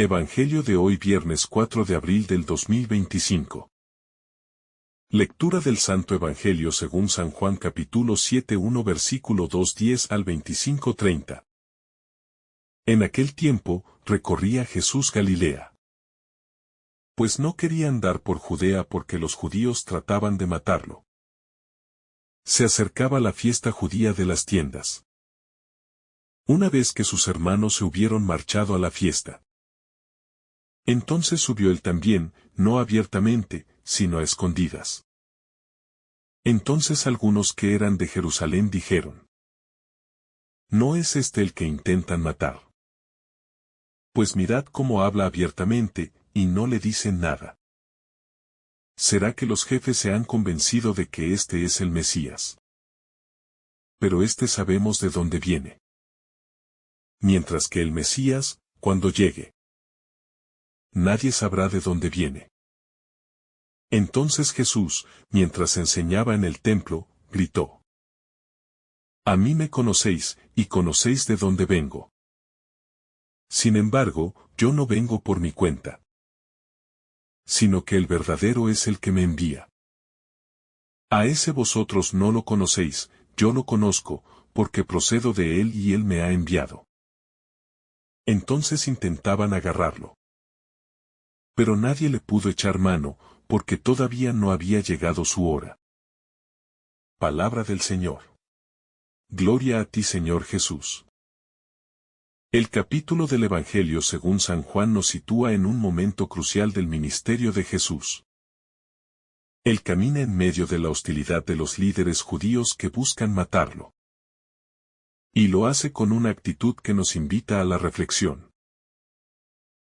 Evangelio de hoy viernes 4 de abril del 2025. Lectura del Santo Evangelio según San Juan capítulo 7 versículo 2:10 al 25:30. En aquel tiempo, recorría Jesús Galilea. Pues no quería andar por Judea porque los judíos trataban de matarlo. Se acercaba la fiesta judía de las tiendas. Una vez que sus hermanos se hubieron marchado a la fiesta, entonces subió él también, no abiertamente, sino a escondidas. Entonces algunos que eran de Jerusalén dijeron: ¿No es este el que intentan matar? Pues mirad cómo habla abiertamente, y no le dicen nada. ¿Será que los jefes se han convencido de que este es el Mesías? Pero sabemos de dónde viene. Mientras que el Mesías, cuando llegue, nadie sabrá de dónde viene. Entonces Jesús, mientras enseñaba en el templo, gritó: A mí me conocéis, y conocéis de dónde vengo. Sin embargo, yo no vengo por mi cuenta, sino que el verdadero es el que me envía. A ese vosotros no lo conocéis, yo lo conozco, porque procedo de él y él me ha enviado. Entonces intentaban agarrarlo, pero nadie le pudo echar mano, porque todavía no había llegado su hora. Palabra del Señor. Gloria a ti, Señor Jesús. El capítulo del Evangelio según San Juan nos sitúa en un momento crucial del ministerio de Jesús. Él camina en medio de la hostilidad de los líderes judíos que buscan matarlo. Y lo hace con una actitud que nos invita a la reflexión.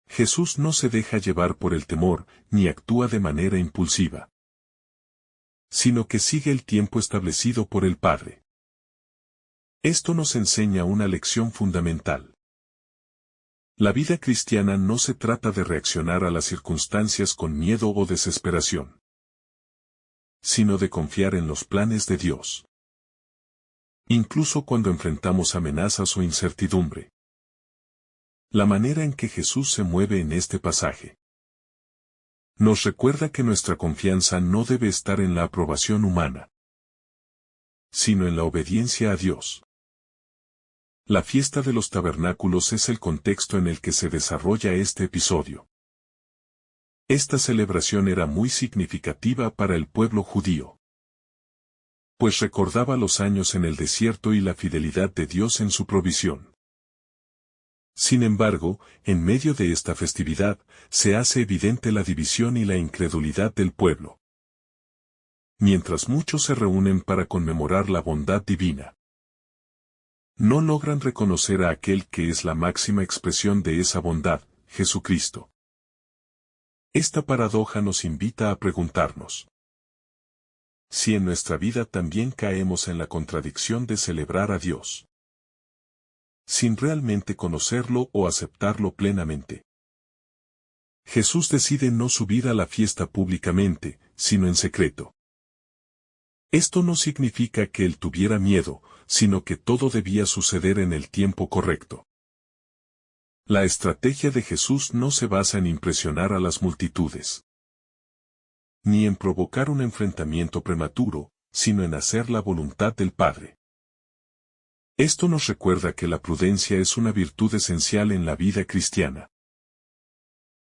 Jesús no se deja llevar por el temor, ni actúa de manera impulsiva, sino que sigue el tiempo establecido por el Padre. Esto nos enseña una lección fundamental. La vida cristiana no se trata de reaccionar a las circunstancias con miedo o desesperación, sino de confiar en los planes de Dios, incluso cuando enfrentamos amenazas o incertidumbre. La manera en que Jesús se mueve en este pasaje nos recuerda que nuestra confianza no debe estar en la aprobación humana, sino en la obediencia a Dios. La fiesta de los tabernáculos es el contexto en el que se desarrolla este episodio. Esta celebración era muy significativa para el pueblo judío, pues recordaba los años en el desierto y la fidelidad de Dios en su provisión. Sin embargo, en medio de esta festividad, se hace evidente la división y la incredulidad del pueblo. Mientras muchos se reúnen para conmemorar la bondad divina, no logran reconocer a aquel que es la máxima expresión de esa bondad, Jesucristo. Esta paradoja nos invita a preguntarnos: si en nuestra vida también caemos en la contradicción de celebrar a Dios sin realmente conocerlo o aceptarlo plenamente. Jesús decide no subir a la fiesta públicamente, sino en secreto. Esto no significa que él tuviera miedo, sino que todo debía suceder en el tiempo correcto. La estrategia de Jesús no se basa en impresionar a las multitudes, ni en provocar un enfrentamiento prematuro, sino en hacer la voluntad del Padre. Esto nos recuerda que la prudencia es una virtud esencial en la vida cristiana.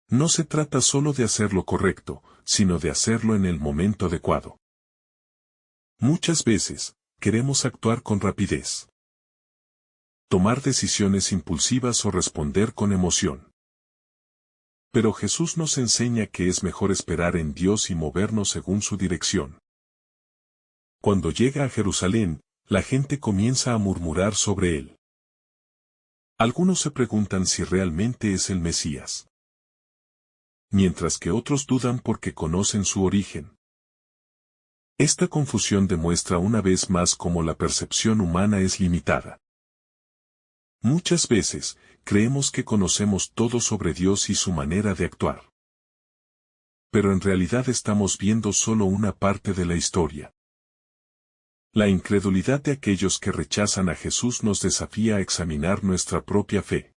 No se trata solo de hacer lo correcto, sino de hacerlo en el momento adecuado. Muchas veces, queremos actuar con rapidez, tomar decisiones impulsivas o responder con emoción. Pero Jesús nos enseña que es mejor esperar en Dios y movernos según su dirección. Cuando llega a Jerusalén, la gente comienza a murmurar sobre él. Algunos se preguntan si realmente es el Mesías, mientras que otros dudan porque conocen su origen. Esta confusión demuestra una vez más cómo la percepción humana es limitada. Muchas veces, creemos que conocemos todo sobre Dios y su manera de actuar. Pero en realidad estamos viendo solo una parte de la historia. La incredulidad de aquellos que rechazan a Jesús nos desafía a examinar nuestra propia fe.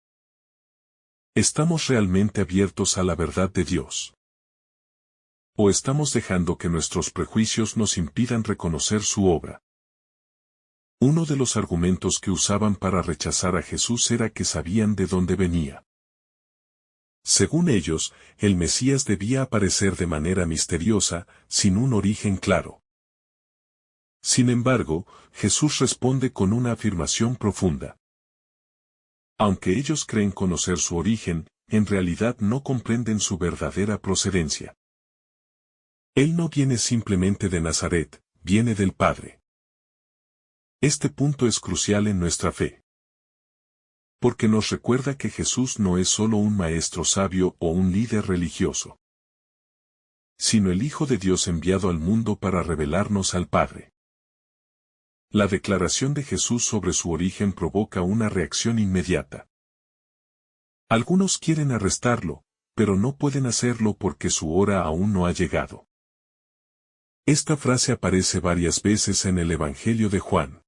¿Estamos realmente abiertos a la verdad de Dios? ¿O estamos dejando que nuestros prejuicios nos impidan reconocer su obra? Uno de los argumentos que usaban para rechazar a Jesús era que sabían de dónde venía. Según ellos, el Mesías debía aparecer de manera misteriosa, sin un origen claro. Sin embargo, Jesús responde con una afirmación profunda. Aunque ellos creen conocer su origen, en realidad no comprenden su verdadera procedencia. Él no viene simplemente de Nazaret, viene del Padre. Este punto es crucial en nuestra fe. Porque nos recuerda que Jesús no es solo un maestro sabio o un líder religioso, sino el Hijo de Dios enviado al mundo para revelarnos al Padre. La declaración de Jesús sobre su origen provoca una reacción inmediata. Algunos quieren arrestarlo, pero no pueden hacerlo porque su hora aún no ha llegado. Esta frase aparece varias veces en el Evangelio de Juan.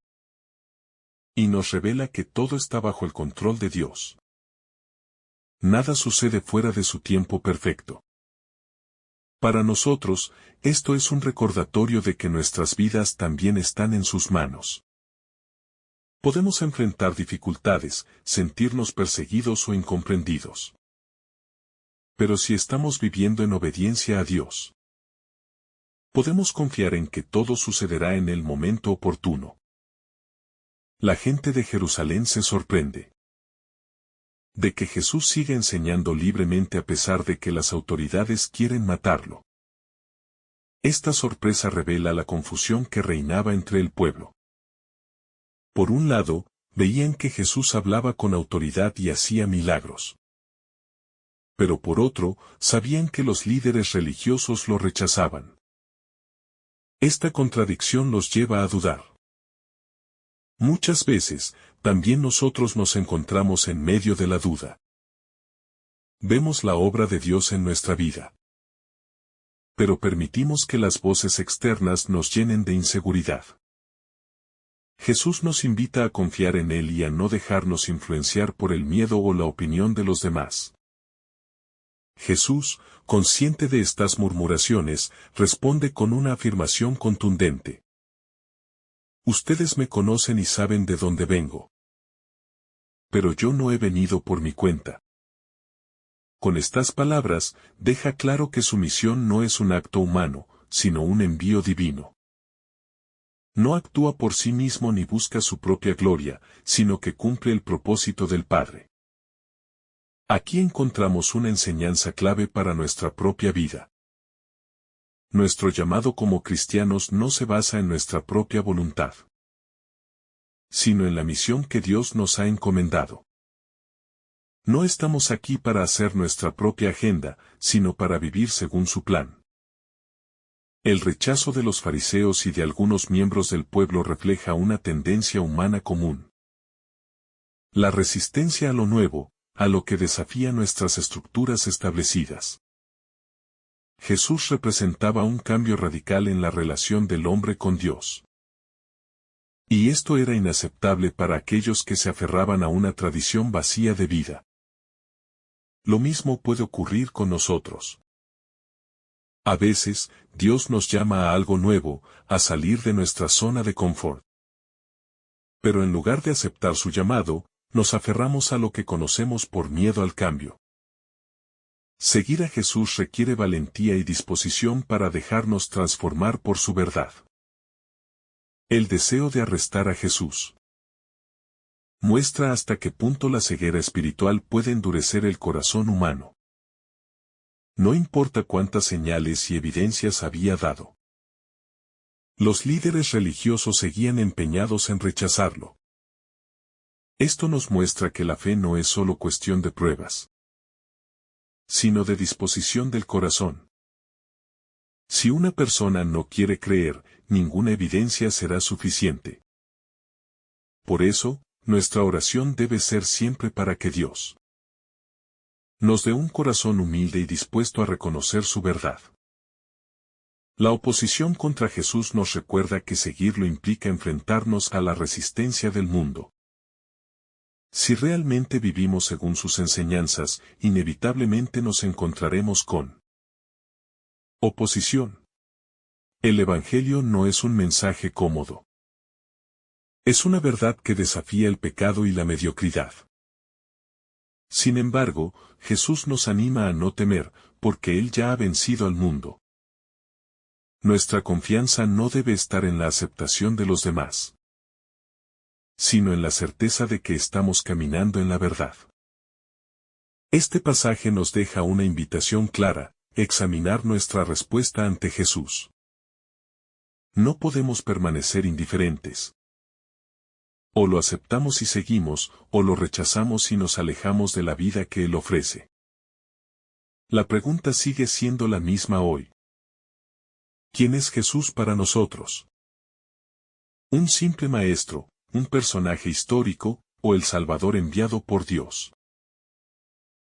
Y nos revela que todo está bajo el control de Dios. Nada sucede fuera de su tiempo perfecto. Para nosotros, esto es un recordatorio de que nuestras vidas también están en sus manos. Podemos enfrentar dificultades, sentirnos perseguidos o incomprendidos. Pero si estamos viviendo en obediencia a Dios, podemos confiar en que todo sucederá en el momento oportuno. La gente de Jerusalén se sorprende de que Jesús siga enseñando libremente a pesar de que las autoridades quieren matarlo. Esta sorpresa revela la confusión que reinaba entre el pueblo. Por un lado, veían que Jesús hablaba con autoridad y hacía milagros. Pero por otro, sabían que los líderes religiosos lo rechazaban. Esta contradicción los lleva a dudar. Muchas veces, también nosotros nos encontramos en medio de la duda. Vemos la obra de Dios en nuestra vida, pero permitimos que las voces externas nos llenen de inseguridad. Jesús nos invita a confiar en Él y a no dejarnos influenciar por el miedo o la opinión de los demás. Jesús, consciente de estas murmuraciones, responde con una afirmación contundente. Ustedes me conocen y saben de dónde vengo. Pero yo no he venido por mi cuenta. Con estas palabras, deja claro que su misión no es un acto humano, sino un envío divino. No actúa por sí mismo ni busca su propia gloria, sino que cumple el propósito del Padre. Aquí encontramos una enseñanza clave para nuestra propia vida. Nuestro llamado como cristianos no se basa en nuestra propia voluntad, sino en la misión que Dios nos ha encomendado. No estamos aquí para hacer nuestra propia agenda, sino para vivir según su plan. El rechazo de los fariseos y de algunos miembros del pueblo refleja una tendencia humana común. La resistencia a lo nuevo, a lo que desafía nuestras estructuras establecidas. Jesús representaba un cambio radical en la relación del hombre con Dios. Y esto era inaceptable para aquellos que se aferraban a una tradición vacía de vida. Lo mismo puede ocurrir con nosotros. A veces, Dios nos llama a algo nuevo, a salir de nuestra zona de confort. Pero en lugar de aceptar su llamado, nos aferramos a lo que conocemos por miedo al cambio. Seguir a Jesús requiere valentía y disposición para dejarnos transformar por su verdad. El deseo de arrestar a Jesús muestra hasta qué punto la ceguera espiritual puede endurecer el corazón humano. No importa cuántas señales y evidencias había dado. Los líderes religiosos seguían empeñados en rechazarlo. Esto nos muestra que la fe no es solo cuestión de pruebas, sino de disposición del corazón. Si una persona no quiere creer, ninguna evidencia será suficiente. Por eso, nuestra oración debe ser siempre para que Dios nos dé un corazón humilde y dispuesto a reconocer su verdad. La oposición contra Jesús nos recuerda que seguirlo implica enfrentarnos a la resistencia del mundo. Si realmente vivimos según sus enseñanzas, inevitablemente nos encontraremos con oposición. El Evangelio no es un mensaje cómodo. Es una verdad que desafía el pecado y la mediocridad. Sin embargo, Jesús nos anima a no temer, porque Él ya ha vencido al mundo. Nuestra confianza no debe estar en la aceptación de los demás, sino en la certeza de que estamos caminando en la verdad. Este pasaje nos deja una invitación clara: examinar nuestra respuesta ante Jesús. No podemos permanecer indiferentes. O lo aceptamos y seguimos, o lo rechazamos y nos alejamos de la vida que Él ofrece. La pregunta sigue siendo la misma hoy. ¿Quién es Jesús para nosotros? ¿Un simple maestro, un personaje histórico, o el Salvador enviado por Dios?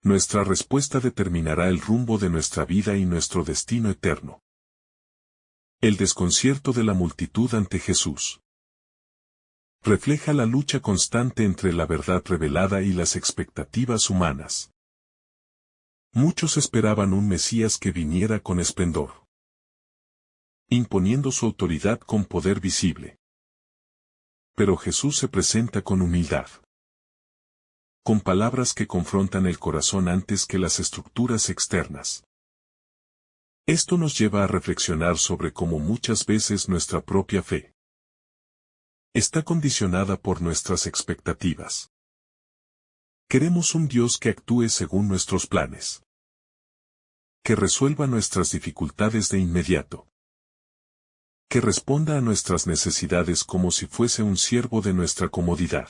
Nuestra respuesta determinará el rumbo de nuestra vida y nuestro destino eterno. El desconcierto de la multitud ante Jesús refleja la lucha constante entre la verdad revelada y las expectativas humanas. Muchos esperaban un Mesías que viniera con esplendor, imponiendo su autoridad con poder visible. Pero Jesús se presenta con humildad, con palabras que confrontan el corazón antes que las estructuras externas. Esto nos lleva a reflexionar sobre cómo muchas veces nuestra propia fe está condicionada por nuestras expectativas. Queremos un Dios que actúe según nuestros planes, que resuelva nuestras dificultades de inmediato, que responda a nuestras necesidades como si fuese un siervo de nuestra comodidad.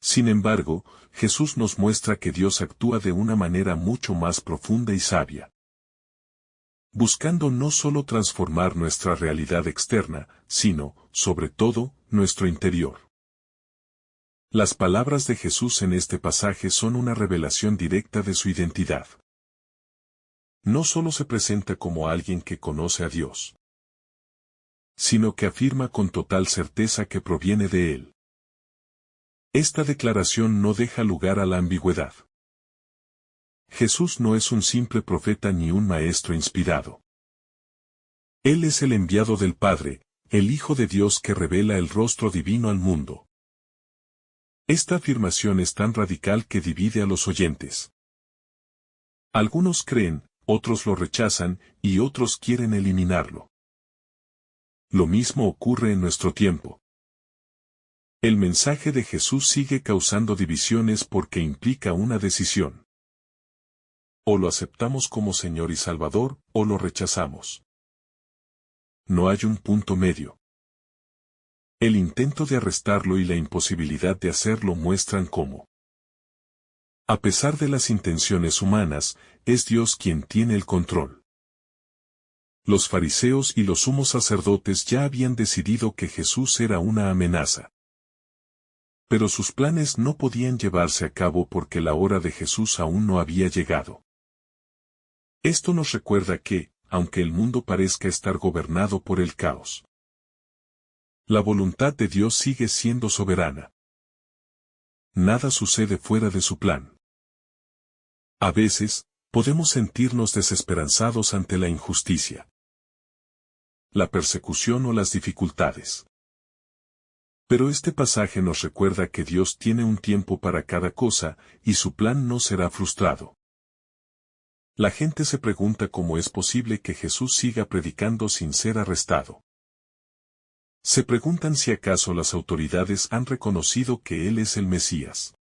Sin embargo, Jesús nos muestra que Dios actúa de una manera mucho más profunda y sabia, buscando no solo transformar nuestra realidad externa, sino, sobre todo, nuestro interior. Las palabras de Jesús en este pasaje son una revelación directa de su identidad. No solo se presenta como alguien que conoce a Dios, sino que afirma con total certeza que proviene de Él. Esta declaración no deja lugar a la ambigüedad. Jesús no es un simple profeta ni un maestro inspirado. Él es el enviado del Padre, el Hijo de Dios que revela el rostro divino al mundo. Esta afirmación es tan radical que divide a los oyentes. Algunos creen, otros lo rechazan, y otros quieren eliminarlo. Lo mismo ocurre en nuestro tiempo. El mensaje de Jesús sigue causando divisiones porque implica una decisión. O lo aceptamos como Señor y Salvador, o lo rechazamos. No hay un punto medio. El intento de arrestarlo y la imposibilidad de hacerlo muestran cómo, a pesar de las intenciones humanas, es Dios quien tiene el control. Los fariseos y los sumos sacerdotes ya habían decidido que Jesús era una amenaza. Pero sus planes no podían llevarse a cabo porque la hora de Jesús aún no había llegado. Esto nos recuerda que, aunque el mundo parezca estar gobernado por el caos, la voluntad de Dios sigue siendo soberana. Nada sucede fuera de su plan. A veces, podemos sentirnos desesperanzados ante la injusticia, la persecución o las dificultades. Pero este pasaje nos recuerda que Dios tiene un tiempo para cada cosa, y su plan no será frustrado. La gente se pregunta cómo es posible que Jesús siga predicando sin ser arrestado. Se preguntan si acaso las autoridades han reconocido que Él es el Mesías.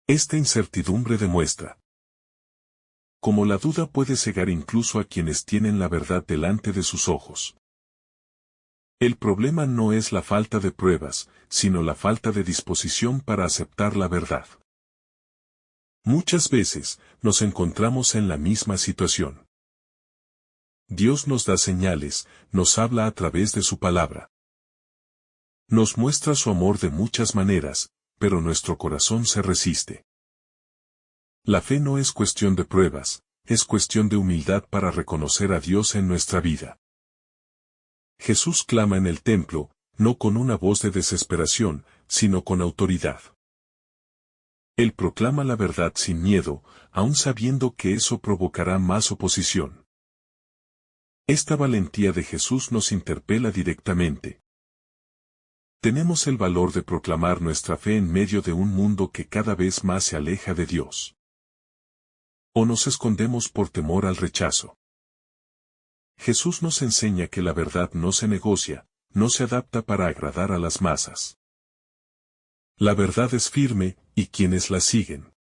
Esta incertidumbre demuestra cómo la duda puede cegar incluso a quienes tienen la verdad delante de sus ojos. El problema no es la falta de pruebas, sino la falta de disposición para aceptar la verdad. Muchas veces, nos encontramos en la misma situación. Dios nos da señales, nos habla a través de su palabra. Nos muestra su amor de muchas maneras, pero nuestro corazón se resiste. La fe no es cuestión de pruebas, es cuestión de humildad para reconocer a Dios en nuestra vida. Jesús clama en el templo, no con una voz de desesperación, sino con autoridad. Él proclama la verdad sin miedo, aun sabiendo que eso provocará más oposición. Esta valentía de Jesús nos interpela directamente. Tenemos el valor de proclamar nuestra fe en medio de un mundo que cada vez más se aleja de Dios. ¿O nos escondemos por temor al rechazo? Jesús nos enseña que la verdad no se negocia, no se adapta para agradar a las masas. La verdad es firme, y quienes la siguen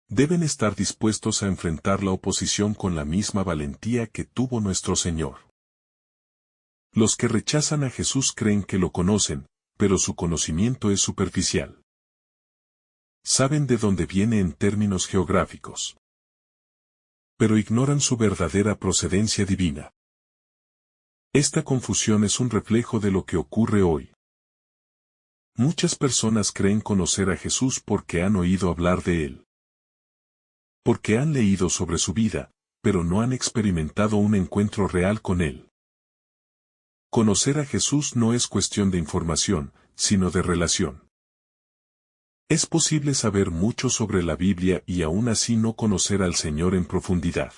deben estar dispuestos a enfrentar la oposición con la misma valentía que tuvo nuestro Señor. Los que rechazan a Jesús creen que lo conocen, pero su conocimiento es superficial. Saben de dónde viene en términos geográficos, pero ignoran su verdadera procedencia divina. Esta confusión es un reflejo de lo que ocurre hoy. Muchas personas creen conocer a Jesús porque han oído hablar de él, porque han leído sobre su vida, pero no han experimentado un encuentro real con él. Conocer a Jesús no es cuestión de información, sino de relación. Es posible saber mucho sobre la Biblia y aún así no conocer al Señor en profundidad.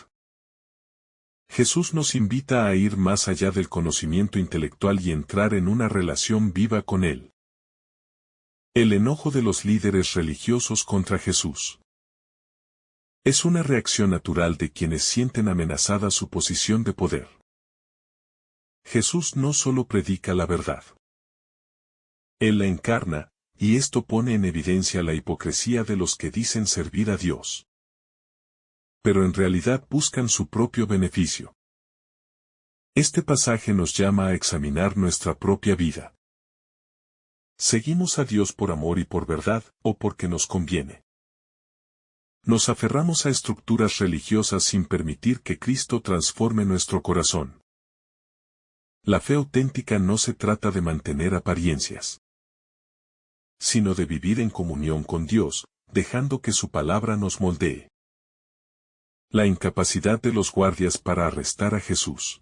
Jesús nos invita a ir más allá del conocimiento intelectual y entrar en una relación viva con Él. El enojo de los líderes religiosos contra Jesús es una reacción natural de quienes sienten amenazada su posición de poder. Jesús no solo predica la verdad. Él la encarna, y esto pone en evidencia la hipocresía de los que dicen servir a Dios, pero en realidad buscan su propio beneficio. Este pasaje nos llama a examinar nuestra propia vida. ¿Seguimos a Dios por amor y por verdad, o porque nos conviene? Nos aferramos a estructuras religiosas sin permitir que Cristo transforme nuestro corazón. La fe auténtica no se trata de mantener apariencias, sino de vivir en comunión con Dios, dejando que su palabra nos moldee. La incapacidad de los guardias para arrestar a Jesús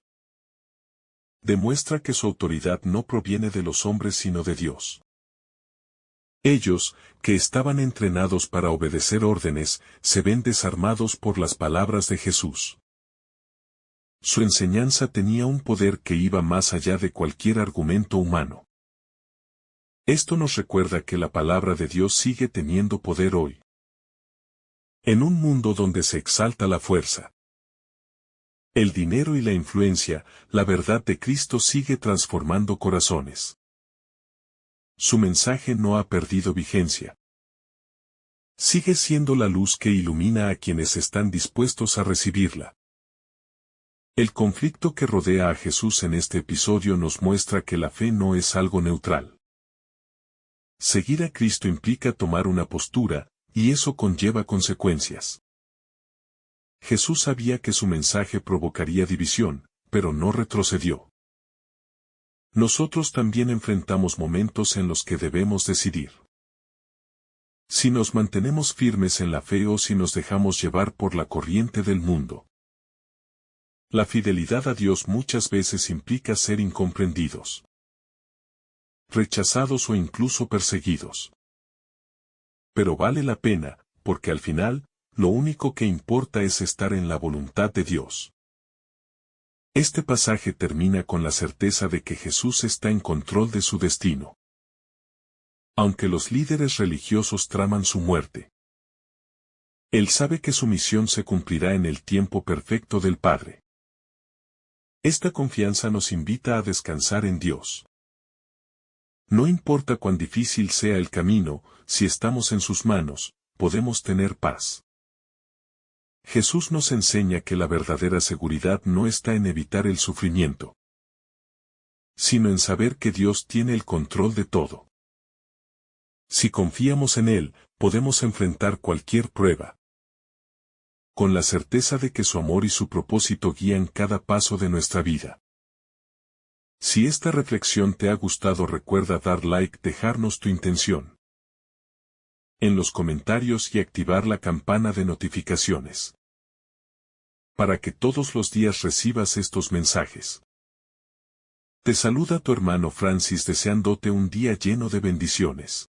demuestra que su autoridad no proviene de los hombres sino de Dios. Ellos, que estaban entrenados para obedecer órdenes, se ven desarmados por las palabras de Jesús. Su enseñanza tenía un poder que iba más allá de cualquier argumento humano. Esto nos recuerda que la palabra de Dios sigue teniendo poder hoy. En un mundo donde se exalta la fuerza, el dinero y la influencia, la verdad de Cristo sigue transformando corazones. Su mensaje no ha perdido vigencia. Sigue siendo la luz que ilumina a quienes están dispuestos a recibirla. El conflicto que rodea a Jesús en este episodio nos muestra que la fe no es algo neutral. Seguir a Cristo implica tomar una postura, y eso conlleva consecuencias. Jesús sabía que su mensaje provocaría división, pero no retrocedió. Nosotros también enfrentamos momentos en los que debemos decidir si nos mantenemos firmes en la fe o si nos dejamos llevar por la corriente del mundo. La fidelidad a Dios muchas veces implica ser incomprendidos, rechazados o incluso perseguidos. Pero vale la pena, porque al final, lo único que importa es estar en la voluntad de Dios. Este pasaje termina con la certeza de que Jesús está en control de su destino. Aunque los líderes religiosos traman su muerte, Él sabe que su misión se cumplirá en el tiempo perfecto del Padre. Esta confianza nos invita a descansar en Dios. No importa cuán difícil sea el camino, si estamos en sus manos, podemos tener paz. Jesús nos enseña que la verdadera seguridad no está en evitar el sufrimiento, sino en saber que Dios tiene el control de todo. Si confiamos en Él, podemos enfrentar cualquier prueba, con la certeza de que su amor y su propósito guían cada paso de nuestra vida. Si esta reflexión te ha gustado, recuerda dar like, dejarnos tu intención en los comentarios y activar la campana de notificaciones, para que todos los días recibas estos mensajes. Te saluda tu hermano Francis deseándote un día lleno de bendiciones.